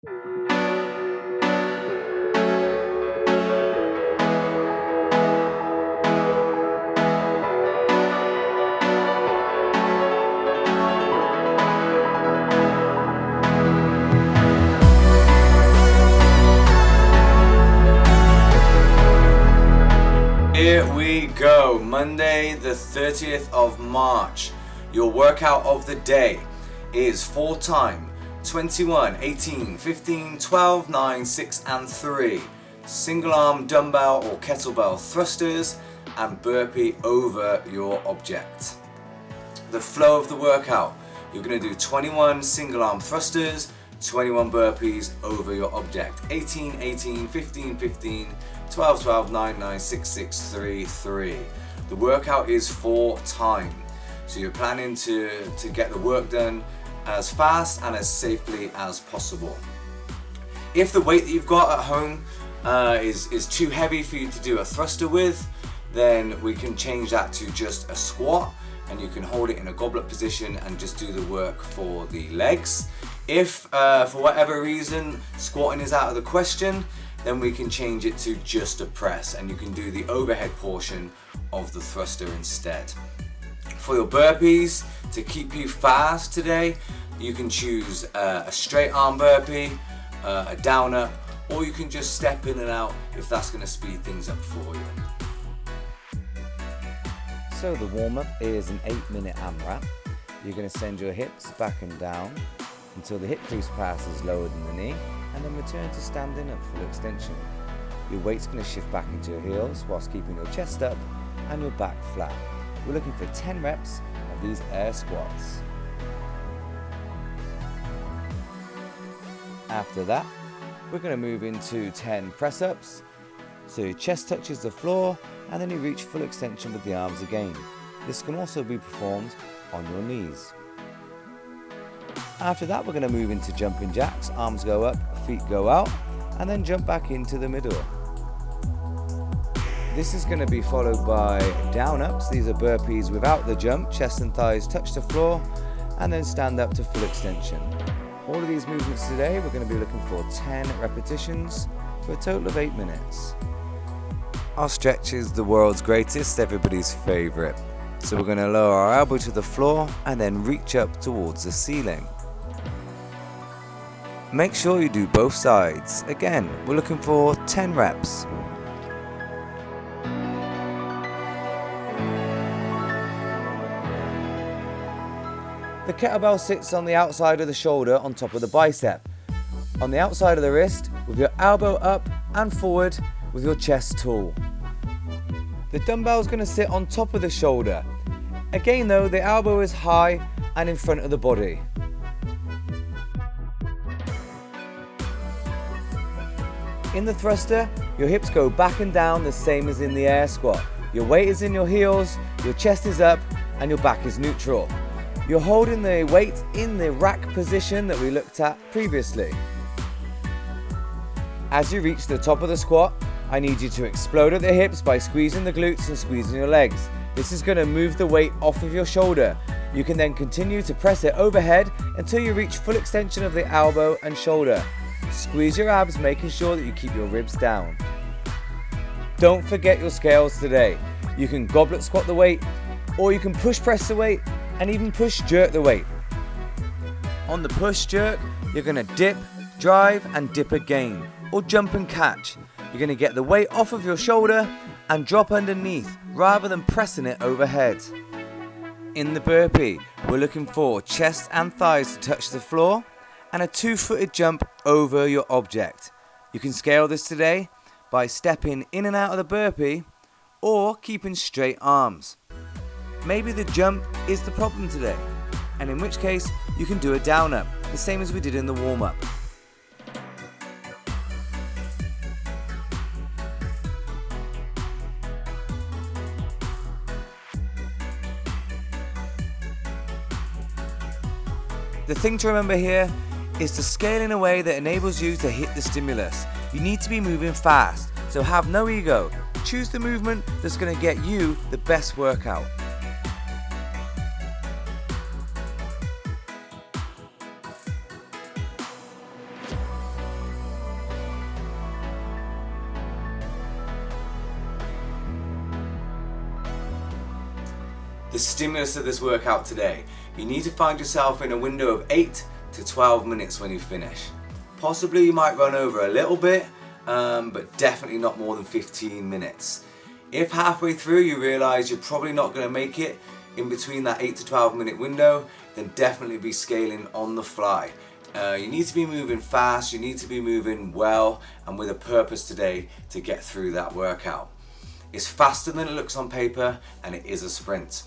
Here we go, Monday the 30th of March. Your workout of the day is 4 time, 21, 18, 15, 12, 9, 6 and 3. Single arm dumbbell or kettlebell thrusters and burpee over your object. The flow of the workout, you're going to do 21 single arm thrusters, 21 burpees over your object. 18, 18, 15, 15, 12, 12, 9, 9, 6, 6, 3, 3. The workout is 4 time. So you're planning to get the work done as fast and as safely as possible. If the weight that you've got at home is too heavy for you to do a thruster with, then we can change that to just a squat, and you can hold it in a goblet position and just do the work for the legs. If for whatever reason squatting is out of the question, then we can change it to just a press, and you can do the overhead portion of the thruster instead. For your burpees, to keep you fast today, you can choose a straight arm burpee, a down up, or you can just step in and out if that's going to speed things up for you. So the warm-up is an 8-minute AMRAP. You're going to send your hips back and down until the hip crease pass is lower than the knee, and then return to standing at full extension. Your weight's going to shift back into your heels whilst keeping your chest up and your back flat. We're looking for 10 reps of these air squats. After that, we're going to move into 10 press-ups. So your chest touches the floor and then you reach full extension with the arms again. This can also be performed on your knees. After that, we're going to move into jumping jacks. Arms go up, feet go out, and then jump back into the middle. This is going to be followed by down ups. These are burpees without the jump. Chest and thighs touch the floor, and then stand up to full extension. All of these movements today, we're going to be looking for 10 repetitions for a total of 8 minutes. Our stretch is the world's greatest, everybody's favourite. So we're going to lower our elbow to the floor and then reach up towards the ceiling. Make sure you do both sides. Again, we're looking for 10 reps. The kettlebell sits on the outside of the shoulder on top of the bicep. On the outside of the wrist with your elbow up and forward with your chest tall. The dumbbell is going to sit on top of the shoulder. Again though, the elbow is high and in front of the body. In the thruster, your hips go back and down the same as in the air squat. Your weight is in your heels, your chest is up, and your back is neutral. You're holding the weight in the rack position that we looked at previously. As you reach the top of the squat, I need you to explode at the hips by squeezing the glutes and squeezing your legs. This is going to move the weight off of your shoulder. You can then continue to press it overhead until you reach full extension of the elbow and shoulder. Squeeze your abs, making sure that you keep your ribs down. Don't forget your scales today. You can goblet squat the weight, or you can push press the weight, and even push jerk the weight. On the push jerk, you're going to dip, drive, and dip again, or jump and catch. You're going to get the weight off of your shoulder and drop underneath rather than pressing it overhead. In the burpee, we're looking for chest and thighs to touch the floor and a 2-footed jump over your object. You can scale this today by stepping in and out of the burpee or keeping straight arms. Maybe the jump is the problem today, and in which case you can do a down up, the same as we did in the warm up. The thing to remember here is to scale in a way that enables you to hit the stimulus. You need to be moving fast, so have no ego. Choose the movement that's going to get you the best workout. the stimulus of this workout today. You need to find yourself in a window of 8 to 12 minutes when you finish. Possibly you might run over a little bit, but definitely not more than 15 minutes. If halfway through you realize you're probably not going to make it in between that 8 to 12 minute window, then definitely be scaling on the fly. You need to be moving fast, you need to be moving well and with a purpose today to get through that workout. It's faster than it looks on paper and it is a sprint.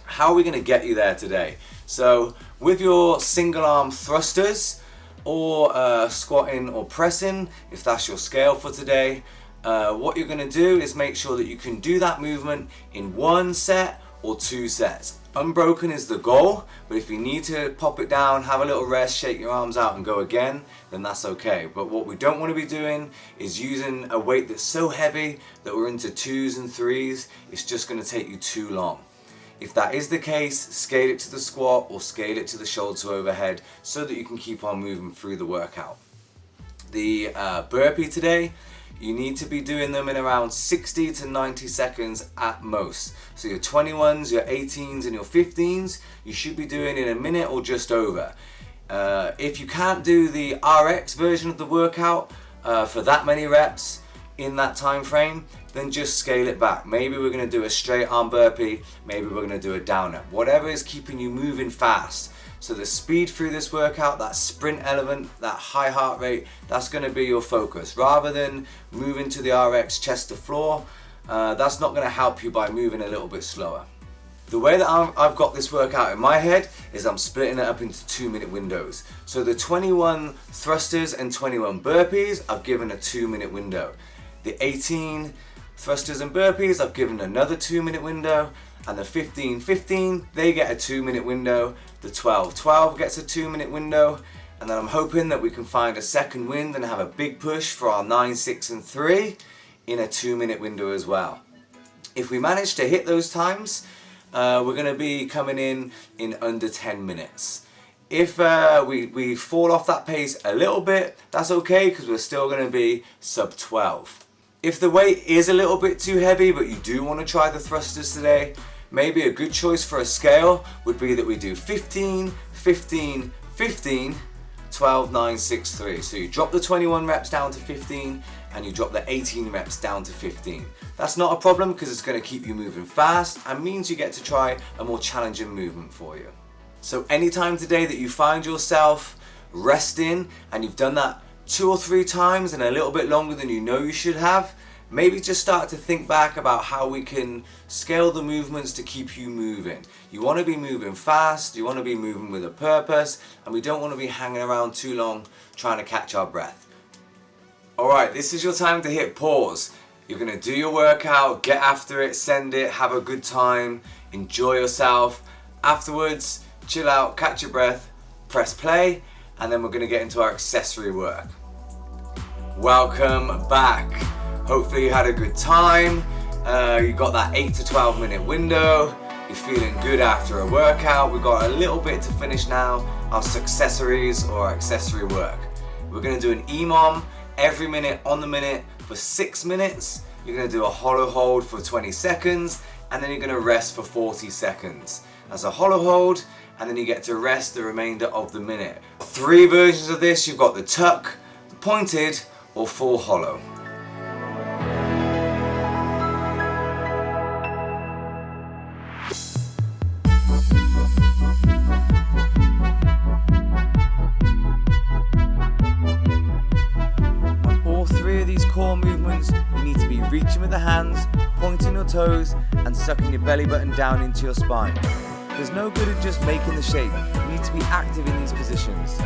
How are we going to get you there today? So with your single arm thrusters or squatting or pressing, if that's your scale for today, what you're going to do is make sure that you can do that movement in 1 set or 2 sets. Unbroken is the goal, but if you need to pop it down, have a little rest, shake your arms out and go again, then that's okay. But what we don't want to be doing is using a weight that's so heavy that we're into 2s and 3s, it's just going to take you too long. If that is the case, scale it to the squat or scale it to the shoulder to overhead so that you can keep on moving through the workout. The burpee today, you need to be doing them in around 60 to 90 seconds at most. So your 21s, your 18s and your 15s, you should be doing in a minute or just over. If you can't do the RX version of the workout for that many reps in that time frame, then just scale it back. Maybe we're going to do a straight arm burpee, maybe we're going to do a down up. Whatever is keeping you moving fast. So the speed through this workout, that sprint element, that high heart rate, that's going to be your focus. Rather than moving to the RX chest to floor, that's not going to help you by moving a little bit slower. The way that I've got this workout in my head is I'm splitting it up into 2-minute windows. So the 21 thrusters and 21 burpees, I've given a 2-minute window. The 18 thrusters and burpees, I've given another 2-minute window. And the 15-15, they get a 2-minute window. The 12-12 gets a 2-minute window. And then I'm hoping that we can find a second wind and have a big push for our 9, 6 and 3 in a 2-minute window as well. If we manage to hit those times, we're going to be coming in under 10 minutes. If we fall off that pace a little bit, that's okay because we're still going to be sub 12. If the weight is a little bit too heavy but you do want to try the thrusters today, maybe a good choice for a scale would be that we do 15, 15, 15, 12, 9, 6, 3. So you drop the 21 reps down to 15 and you drop the 18 reps down to 15. That's not a problem because it's going to keep you moving fast and means you get to try a more challenging movement for you. So anytime today that you find yourself resting and you've done that 2 or 3 times and a little bit longer than you know you should have, maybe just start to think back about how we can scale the movements to keep you moving. You want to be moving fast, you want to be moving with a purpose, and we don't want to be hanging around too long trying to catch our breath. Alright, this is your time to hit pause. You're going to do your workout, get after it, send it, have a good time, enjoy yourself. Afterwards, chill out, catch your breath, press play, and then we're going to get into our accessory work. Welcome back. Hopefully you had a good time. You got that 8 to 12 minute window. You're feeling good after a workout. We've got a little bit to finish now, our accessories or accessory work. We're going to do an EMOM every minute on the minute for 6 minutes. You're going to do a hollow hold for 20 seconds and then you're going to rest for 40 seconds. That's a hollow hold and then you get to rest the remainder of the minute. 3 versions of this. You've got the tuck, the pointed or full hollow. Core movements, you need to be reaching with the hands, pointing your toes and sucking your belly button down into your spine. There's no good at just making the shape, you need to be active in these positions.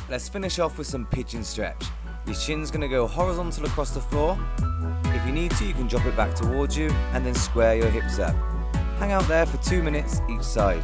Let's finish off with some pigeon stretch. Your shin's going to go horizontal across the floor. If you need to, you can drop it back towards you and then square your hips up. Hang out there for 2 minutes each side.